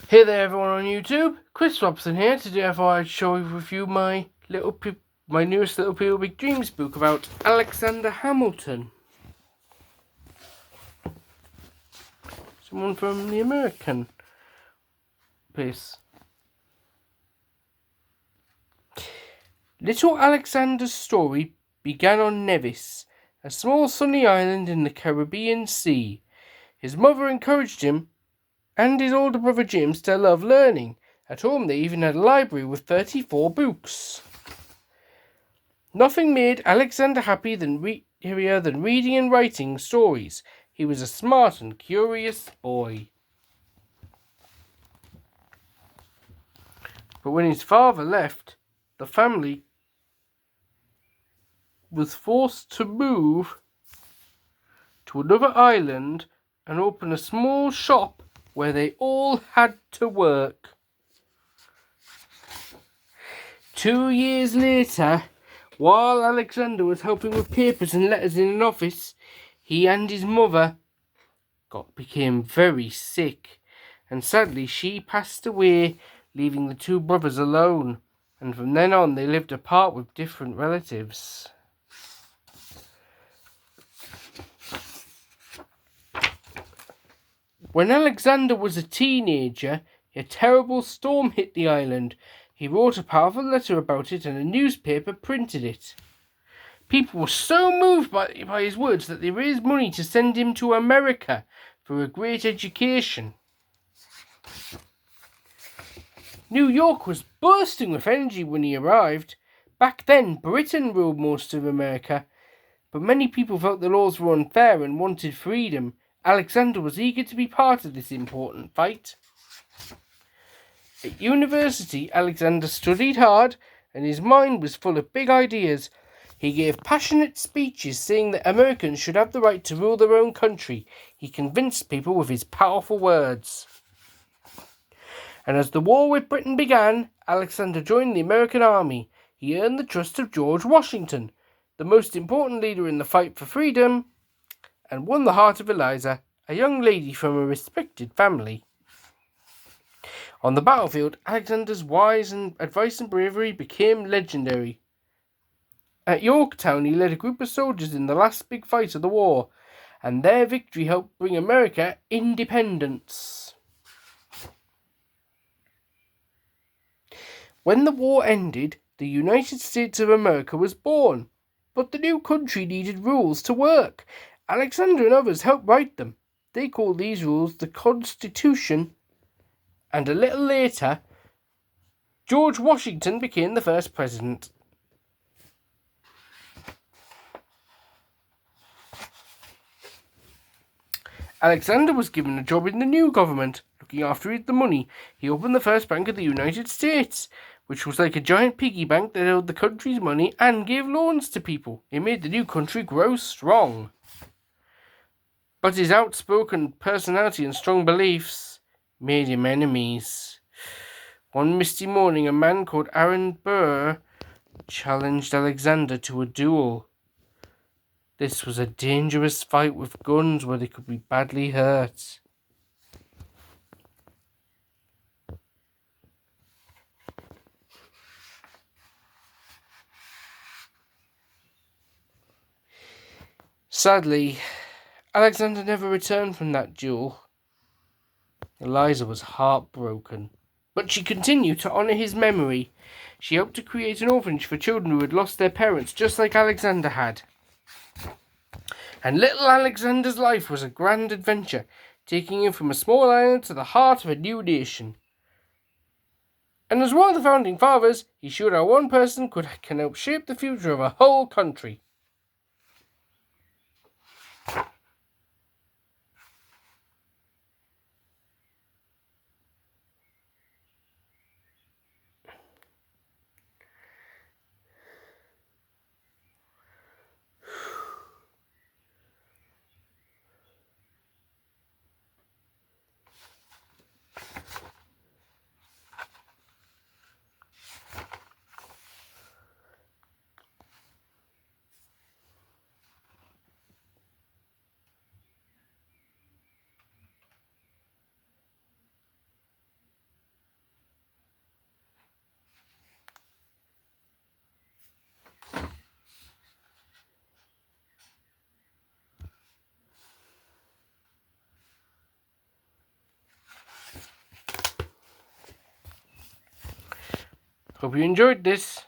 Hey there everyone on YouTube, Chris Robson here. Today I thought I'd share with you my newest Little People Big Dreams book about Alexander Hamilton. Someone from the American place. Little Alexander's story began on Nevis, a small sunny island in the Caribbean Sea. His mother encouraged him and his older brother James to love learning. At home they even had a library with 34 books. Nothing made Alexander happier than reading and writing stories. He was a smart and curious boy. But when his father left, the family was forced to move to another island and open a small shop where they all had to work. 2 years later, while Alexander was helping with papers and letters in an office, he and his mother became very sick, and sadly she passed away, leaving the two brothers alone, and from then on they lived apart with different relatives. When Alexander was a teenager, a terrible storm hit the island. He wrote a powerful letter about it and a newspaper printed it. People were so moved by his words that they raised money to send him to America for a great education. New York was bursting with energy when he arrived. Back then, Britain ruled most of America, but many people felt the laws were unfair and wanted freedom. Alexander was eager to be part of this important fight. At university, Alexander studied hard, and his mind was full of big ideas. He gave passionate speeches saying that Americans should have the right to rule their own country. He convinced people with his powerful words. And as the war with Britain began, Alexander joined the American army. He earned the trust of George Washington, the most important leader in the fight for freedom, and won the heart of Eliza, a young lady from a respected family. On the battlefield, Alexander's wise advice and bravery became legendary. At Yorktown, he led a group of soldiers in the last big fight of the war, and their victory helped bring America independence. When the war ended, the United States of America was born, but the new country needed rules to work. Alexander and others helped write them. They called these rules the Constitution, and a little later, George Washington became the first president. Alexander was given a job in the new government, looking after the money. He opened the first bank of the United States, which was like a giant piggy bank that held the country's money and gave loans to people. It made the new country grow strong. But his outspoken personality and strong beliefs made him enemies. One misty morning, a man called Aaron Burr challenged Alexander to a duel. This was a dangerous fight with guns where they could be badly hurt. Sadly, Alexander never returned from that duel. Eliza was heartbroken, but she continued to honour his memory. She helped to create an orphanage for children who had lost their parents, just like Alexander had. And little Alexander's life was a grand adventure, taking him from a small island to the heart of a new nation. And as one of the founding fathers, he showed how one person can help shape the future of a whole country. Hope you enjoyed this.